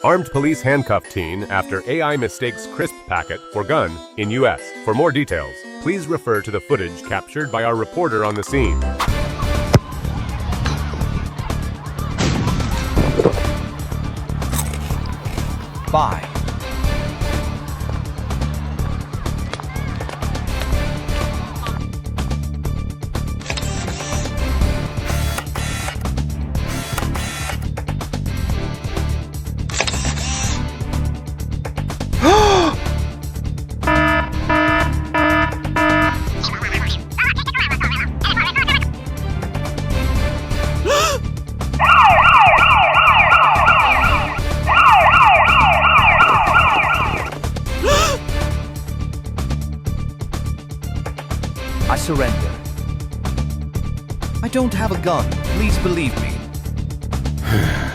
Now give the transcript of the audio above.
Armed police handcuff teen after AI mistakes crisp packet for gun in U.S. For more details, please refer to the footage captured by our reporter on the scene. Bye. I surrender. I don't have a gun. Please believe me.